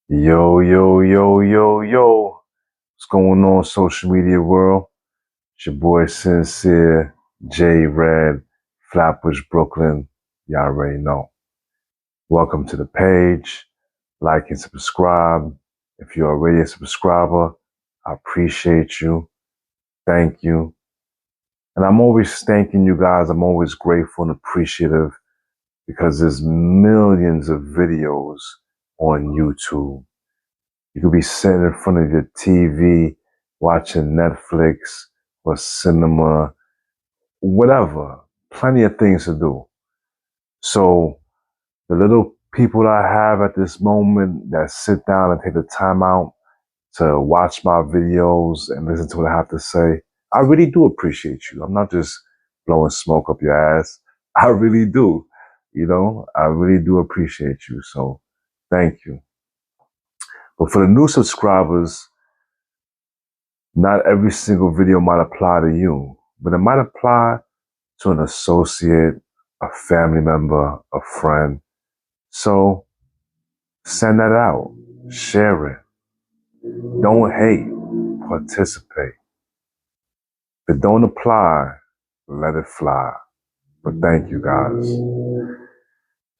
Yo, yo, yo, yo, yo. What's going on, social media world? It's your boy Sincere, J Red, Flatbush, Brooklyn. Y'all already know. Welcome to the page. Like and subscribe. If you're already a subscriber, I appreciate you. Thank you. And I'm always thanking you guys. I'm always grateful and appreciative because there's millions of videos on YouTube. You could be sitting in front of your TV watching Netflix or cinema, whatever. Plenty of things to do. So the little people I have at this moment that sit down and take the time out to watch my videos and listen to what I have to say, I really do appreciate you. I'm not just blowing smoke up your ass. I really do. I really do appreciate you. So thank you. But for the new subscribers, not every single video might apply to you, but it might apply to an associate, a family member, a friend. So send that out, share it. Don't hate, participate. If it don't apply, let it fly. But thank you guys.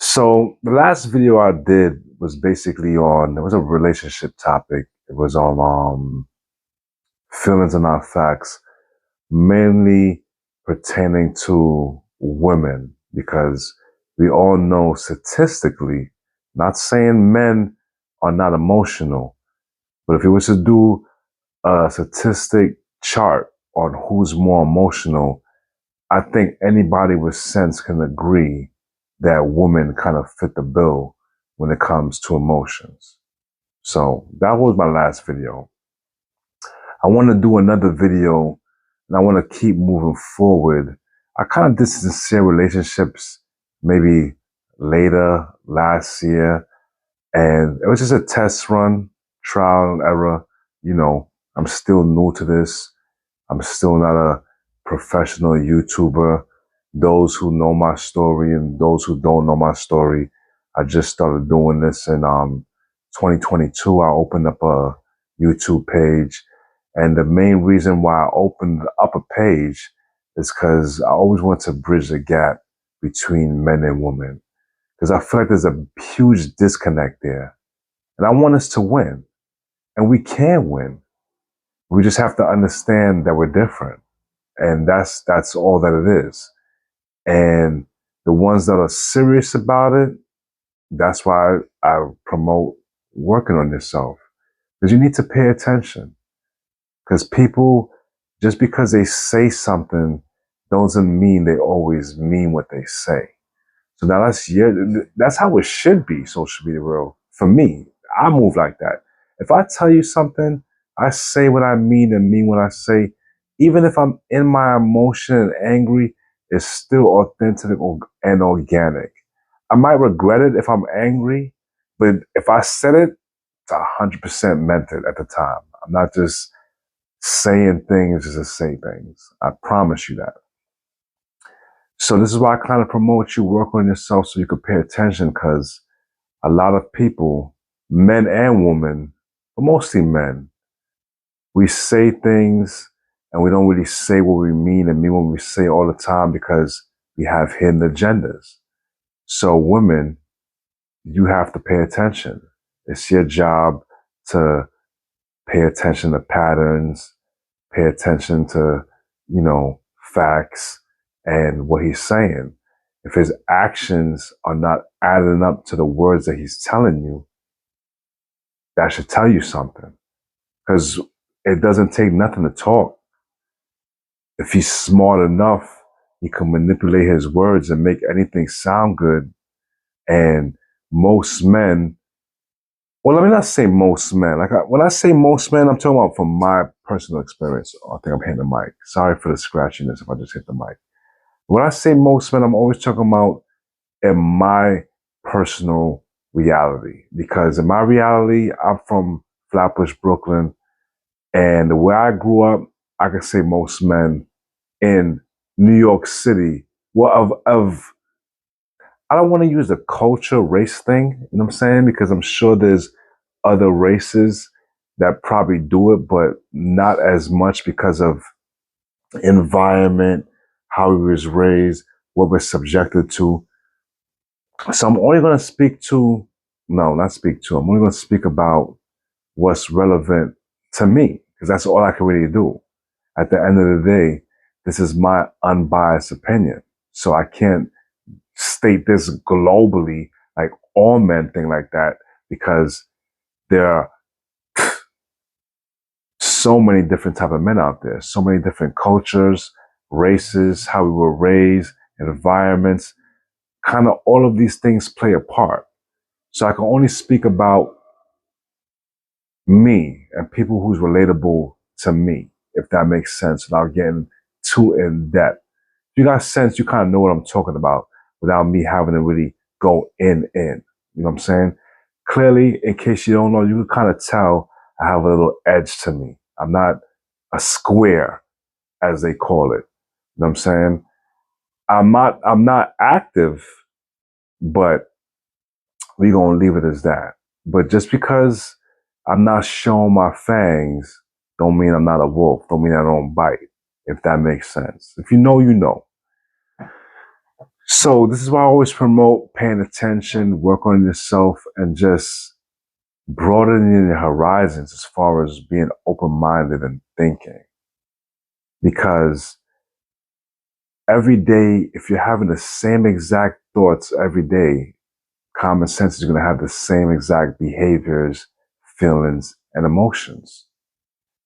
So the last video I did was basically it was a relationship topic. It was on feelings are not facts, mainly pertaining to women, because we all know statistically, not saying men are not emotional, but if you was to do a statistic chart on who's more emotional, I think anybody with sense can agree that women kind of fit the bill when it comes to emotions. So that was my last video. I want to do another video and I want to keep moving forward. I kind of did sincere relationships maybe later last year, and it was just a test run, trial and error. I'm still new to this. I'm still not a professional YouTuber. Those who know my story and those who don't know my story, I just started doing this in 2022. I opened up a YouTube page, and the main reason why I opened up a page is because I always want to bridge the gap between men and women, because I feel like there's a huge disconnect there, and I want us to win, and we can win. We just have to understand that we're different, and that's all that it is. And the ones that are serious about it, that's why I promote working on yourself, because you need to pay attention. Because people, just because they say something, doesn't mean they always mean what they say. So now that's how it should be, social media world. For me, I move like that. If I tell you something, I say what I mean and mean what I say. Even if I'm in my emotion and angry, it's still authentic and organic. I might regret it if I'm angry, but if I said it, it's 100% meant it at the time. I'm not just saying things just to say things. I promise you that. So this is why I kind of promote you work on yourself so you can pay attention, because a lot of people, men and women, but mostly men, we say things and we don't really say what we mean and mean what we say all the time because we have hidden agendas. So women, you have to pay attention. It's your job to pay attention to patterns, pay attention to, facts and what he's saying. If his actions are not adding up to the words that he's telling you, that should tell you something. Because it doesn't take nothing to talk. If he's smart enough, he can manipulate his words and make anything sound good. And most men, well, let me not say most men. When I say most men, I'm talking about from my personal experience. I think I'm hitting the mic. Sorry for the scratchiness if I just hit the mic. When I say most men, I'm always talking about in my personal reality. Because in my reality, I'm from Flatbush, Brooklyn. And the way I grew up, I could say most men in New York City, well, I don't want to use the culture race thing, you know what I'm saying? Because I'm sure there's other races that probably do it, but not as much because of environment, how we was raised, what we're subjected to. So I'm only going to speak to, no, not speak to, I'm only going to speak about what's relevant to me, because that's all I can really do. At the end of the day, this is my unbiased opinion. So I can't state this globally, like all men think like that, because there are so many different type of men out there, so many different cultures, races, how we were raised, environments, kind of all of these things play a part. So I can only speak about me and people who's relatable to me, if that makes sense, without getting too in depth. If you got sense, you kind of know what I'm talking about without me having to really go in. You know what I'm saying? Clearly, in case you don't know, you can kind of tell I have a little edge to me. I'm not a square, as they call it. You know what I'm saying? I'm not active, but we're gonna leave it as that. But just because I'm not showing my fangs, don't mean I'm not a wolf. Don't mean I don't bite, if that makes sense. If you know, you know. So this is why I always promote paying attention, work on yourself, and just broadening your horizons as far as being open-minded and thinking. Because every day, if you're having the same exact thoughts every day, common sense is going to have the same exact behaviors, feelings, and emotions.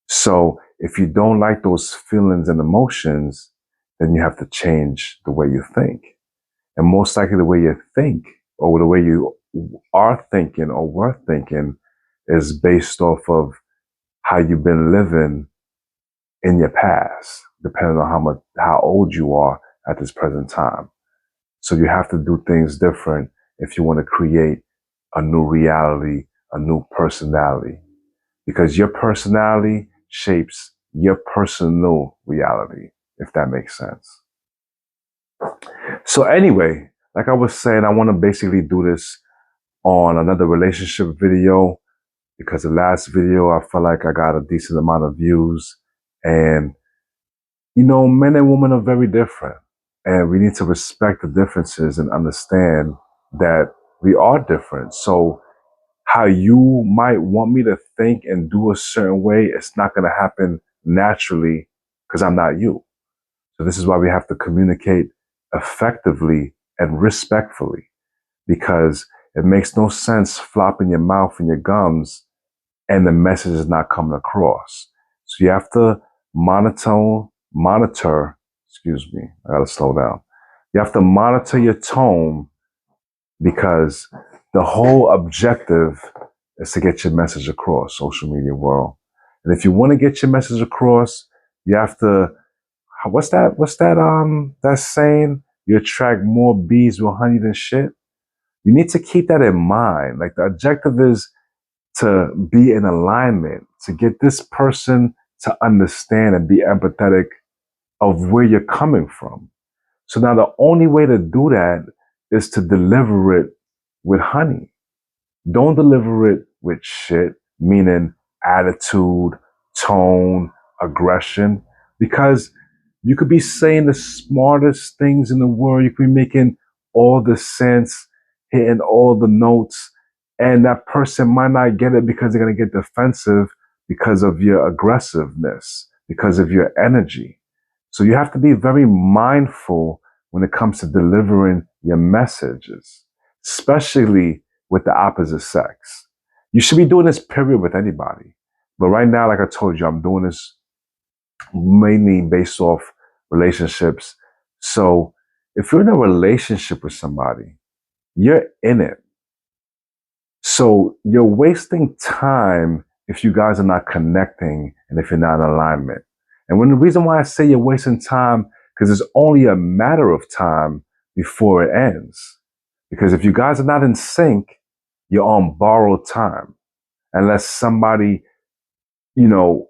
So if you don't like those feelings and emotions, then you have to change the way you think. And most likely the way you think or the way you are thinking or were thinking is based off of how you've been living in your past, depending on how old you are at this present time. So you have to do things different if you want to create a new reality, a new personality, because your personality shapes your personal reality, if that makes sense. So anyway, like I was saying, I want to basically do this on another relationship video, because the last video, I felt like I got a decent amount of views. And, you know, men and women are very different. And we need to respect the differences and understand that we are different. So how you might want me to think and do a certain way, it's not going to happen naturally because I'm not you. So this is why we have to communicate effectively and respectfully, because it makes no sense flopping your mouth and your gums and the message is not coming across. So you have to monitor, excuse me, I gotta slow down. You have to monitor your tone, because the whole objective is to get your message across, social media world. And if you want to get your message across, you have to, that saying, you attract more bees with honey than shit. You need to keep that in mind. Like, the objective is to be in alignment, to get this person to understand and be empathetic of where you're coming from. So now the only way to do that is to deliver it with honey. Don't deliver it with shit, meaning attitude, tone, aggression, because you could be saying the smartest things in the world. You could be making all the sense, hitting all the notes, and that person might not get it because they're going to get defensive because of your aggressiveness, because of your energy. So you have to be very mindful when it comes to delivering your messages, especially with the opposite sex. You should be doing this period with anybody. But right now, like I told you, I'm doing this mainly based off relationships. So if you're in a relationship with somebody, you're in it. So you're wasting time if you guys are not connecting and if you're not in alignment. And when the reason why I say you're wasting time, because it's only a matter of time before it ends. Because if you guys are not in sync, you're on borrowed time. Unless somebody, you know,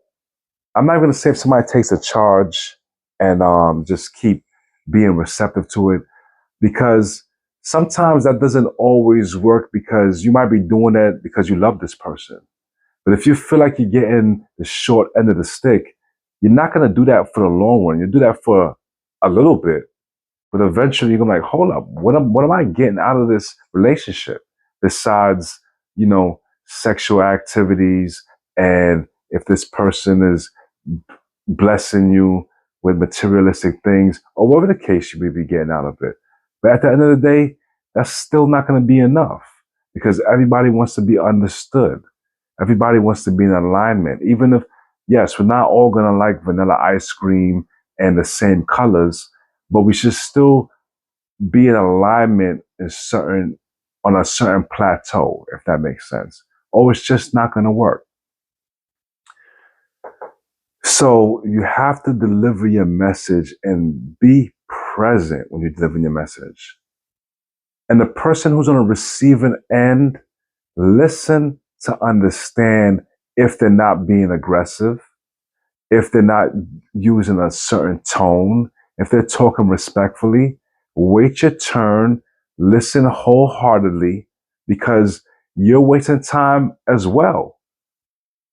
I'm not going to say if somebody takes a charge and just keep being receptive to it, because sometimes that doesn't always work because you might be doing it because you love this person. But if you feel like you're getting the short end of the stick, you're not going to do that for the long run. You do that for a little bit, but eventually you're gonna be like, hold up, what am I getting out of this relationship besides, sexual activities, and if this person is blessing you with materialistic things or whatever the case you may be getting out of it. But at the end of the day, that's still not going to be enough because everybody wants to be understood. Everybody wants to be in alignment. Even if, yes, we're not all going to like vanilla ice cream and the same colors, but we should still be in alignment on a certain plateau, if that makes sense. Or it's just not going to work. So you have to deliver your message and be present when you're delivering your message. And the person who's on the receiving end, listen to understand if they're not being aggressive, if they're not using a certain tone, if they're talking respectfully. Wait your turn, listen wholeheartedly, because you're wasting time as well.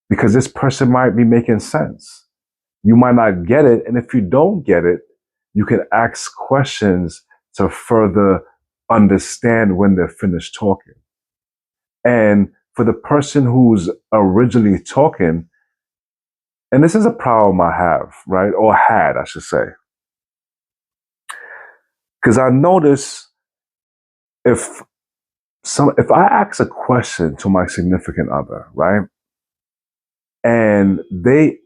Because this person might be making sense. You might not get it. And if you don't get it, you can ask questions to further understand when they're finished talking. And for the person who's originally talking, and this is a problem I have, right? Or had, I should say. Because I notice if I ask a question to my significant other, right? And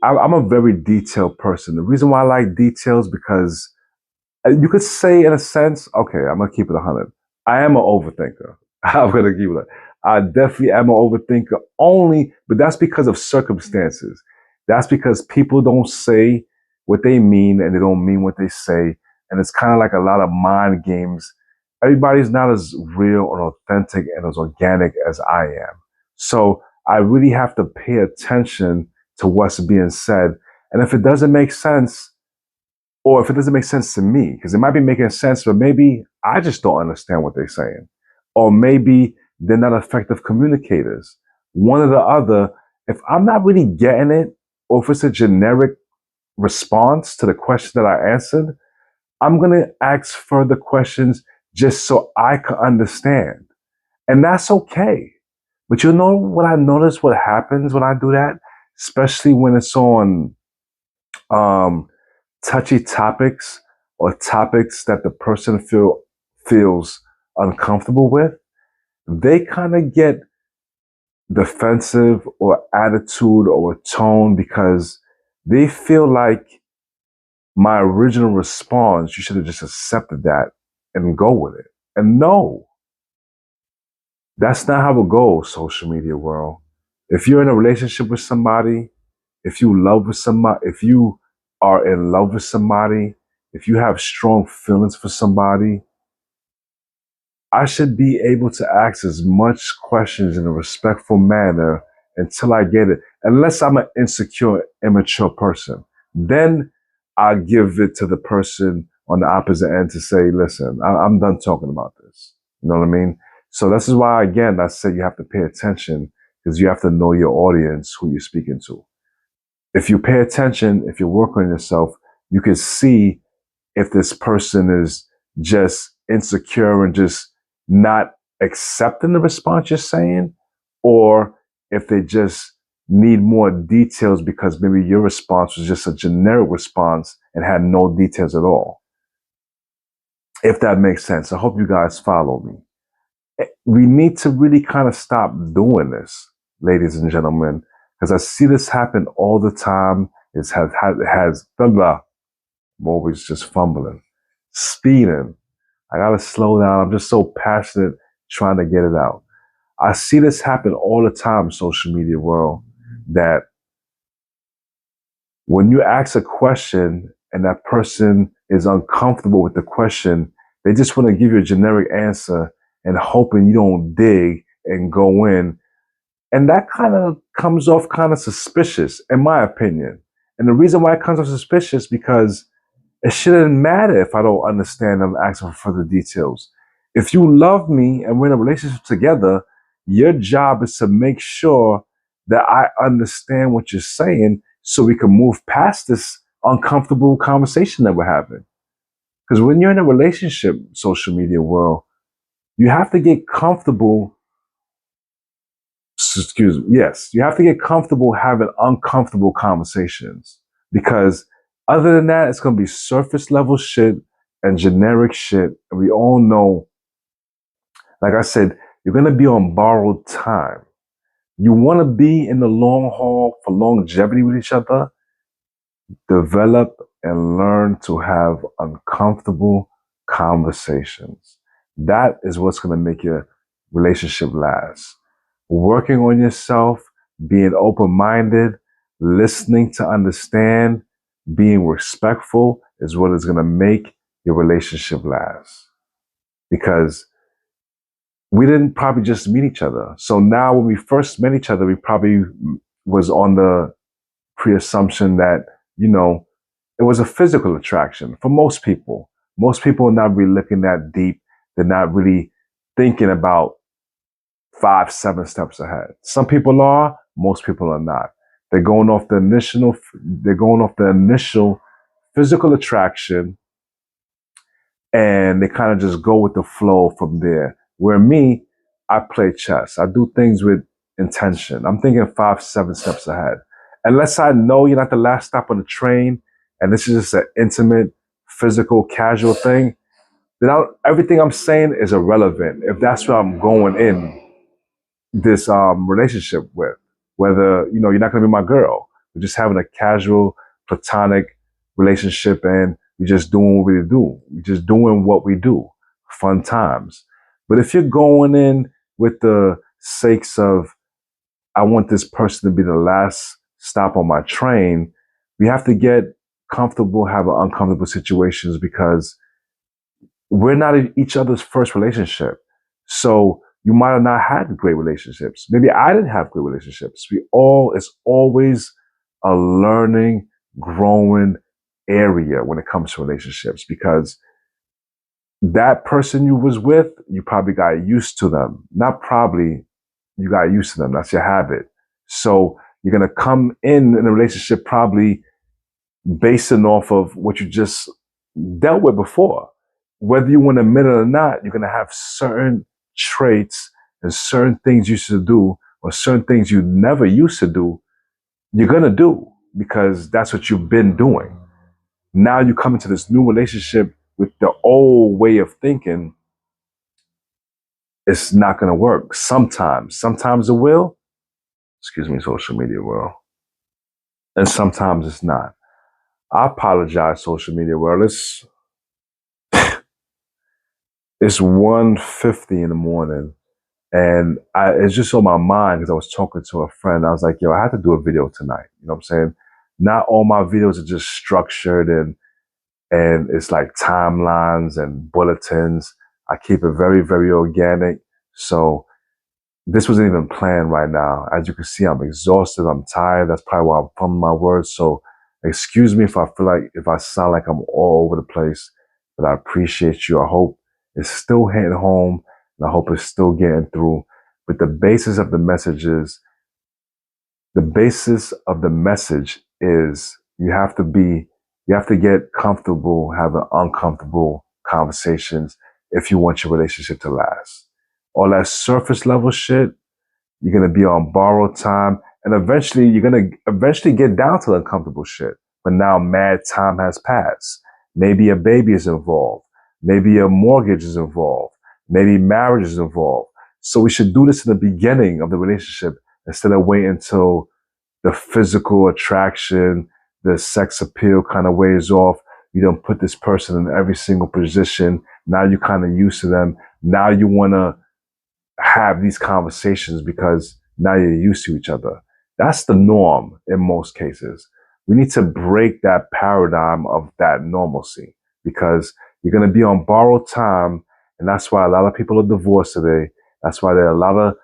I'm a very detailed person. The reason why I like details because you could say in a sense, okay, I'm gonna keep it 100. I am an overthinker. I'm gonna keep it. I definitely am an overthinker only, but that's because of circumstances. That's because people don't say what they mean and they don't mean what they say. And it's kind of like a lot of mind games. Everybody's not as real and authentic and as organic as I am. So I really have to pay attention to what's being said. And if it doesn't make sense, or if it doesn't make sense to me, because it might be making sense, but maybe I just don't understand what they're saying. Or maybe they're not effective communicators. One or the other, if I'm not really getting it, or if it's a generic response to the question that I answered, I'm going to ask further questions just so I can understand. And that's okay. But you know what I notice what happens when I do that? Especially when it's on touchy topics or topics that the person feels uncomfortable with, they kind of get defensive or attitude or tone because they feel like my original response, you should have just accepted that and go with it. And no, that's not how it goes, social media world. If you're in a relationship with somebody, if you are in love with somebody, if you have strong feelings for somebody, I should be able to ask as much questions in a respectful manner until I get it. Unless I'm an insecure, immature person, then I give it to the person on the opposite end to say, listen, I'm done talking about this. You know what I mean? So this is why, again, I said you have to pay attention because you have to know your audience, who you're speaking to. If you pay attention, if you work on yourself, you can see if this person is just insecure and just not accepting the response you're saying, or if they just need more details because maybe your response was just a generic response and had no details at all. If that makes sense. I hope you guys follow me. We need to really kind of stop doing this, ladies and gentlemen, because I see this happen all the time. It has blah, blah. I'm always just fumbling, speeding. I gotta slow down. I'm just so passionate trying to get it out. I see this happen all the time, social media world, that when you ask a question and that person is uncomfortable with the question, they just want to give you a generic answer and hoping you don't dig and go in. And that kind of comes off kind of suspicious, in my opinion. And the reason why it comes off suspicious because it shouldn't matter if I don't understand them asking for further details. If you love me and we're in a relationship together, your job is to make sure that I understand what you're saying so we can move past this uncomfortable conversation that we're having. Because when you're in a relationship, social media world, you have to get comfortable. Excuse me. Yes, you have to get comfortable having uncomfortable conversations because other than that, it's going to be surface level shit and generic shit. And we all know, like I said, you're going to be on borrowed time. You want to be in the long haul for longevity with each other, develop and learn to have uncomfortable conversations. That is what's going to make your relationship last. Working on yourself, being open minded, listening to understand, being respectful is what is going to make your relationship last. Because we didn't probably just meet each other. So now when we first met each other, we probably was on the pre-assumption that, you know, it was a physical attraction for most people. Most people are not really looking that deep. They're not really thinking about 5, 7 steps ahead. Some people are, most people are not. They're going off the initial physical attraction, and they kind of just go with the flow from there. Where me, I play chess. I do things with intention. I'm thinking 5, 7 steps ahead. Unless I know you're not the last stop on the train, and this is just an intimate, physical, casual thing, then everything I'm saying is irrelevant if that's what I'm going in this relationship with. Whether you're not going to be my girl, we're just having a casual, platonic relationship, and we're just doing what we do. We're just doing what we do. Fun times. But if you're going in with the sakes of, I want this person to be the last stop on my train, we have to get comfortable, have uncomfortable situations because we're not in each other's first relationship. So you might have not had great relationships. Maybe I didn't have great relationships. It's always a learning, growing area when it comes to relationships because that person you was with, you probably got used to them. Not probably, you got used to them. That's your habit. So you're going to come in a relationship probably basing off of what you just dealt with before. Whether you want to admit it or not, you're going to have certain traits and certain things you should do or certain things you never used to do, you're going to do because that's what you've been doing. Now you come into this new relationship with the old way of thinking. It's not going to work. Sometimes it will. Excuse me, social media world. And sometimes it's not. I apologize, social media world. It's 1:50 in the morning. And it's just on my mind because I was talking to a friend. I was like, yo, I have to do a video tonight. You know what I'm saying? Not all my videos are just structured and it's like timelines and bulletins. I keep it very, very organic. So this wasn't even planned right now. As you can see, I'm exhausted. I'm tired. That's probably why I'm fumbling my words. So excuse me if I sound like I'm all over the place, but I appreciate you. I hope it's still hitting home. And I hope it's still getting through. But the basis of the message is you have to get comfortable having uncomfortable conversations if you want your relationship to last. All that surface level shit, you're gonna be on borrowed time, and eventually you're gonna get down to the uncomfortable shit. But now mad time has passed. Maybe a baby is involved. Maybe a mortgage is involved. Maybe marriage is involved. So we should do this in the beginning of the relationship instead of waiting until the physical attraction, the sex appeal kind of wears off. You don't put this person in every single position. Now you're kind of used to them. Now you want to have these conversations because now you're used to each other. That's the norm in most cases. We need to break that paradigm of that normalcy because you're going to be on borrowed time. And that's why a lot of people are divorced today. That's why there are a lot of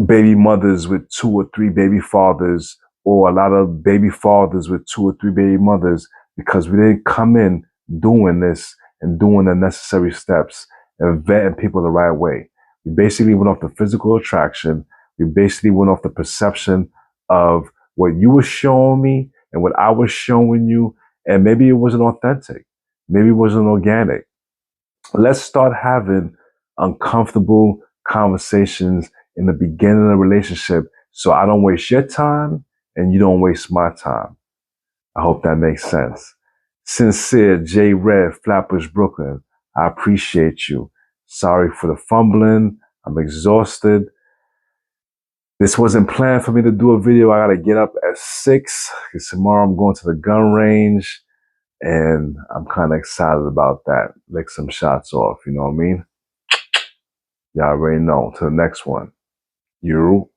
baby mothers with 2 or 3 baby fathers, or a lot of baby fathers with 2 or 3 baby mothers, because we didn't come in doing this and doing the necessary steps and vetting people the right way. We basically went off the physical attraction. We basically went off the perception of what you were showing me and what I was showing you. And maybe it wasn't authentic. Maybe it wasn't organic. Let's start having uncomfortable conversations in the beginning of the relationship so I don't waste your time and you don't waste my time. I hope that makes sense. Sincere, J Red, Flatbush, Brooklyn. I appreciate you. Sorry for the fumbling. I'm exhausted. This wasn't planned for me to do a video. I gotta get up at 6 because tomorrow I'm going to the gun range and I'm kind of excited about that. Lick some shots off, you know what I mean? Y'all already know. Till the next one. You.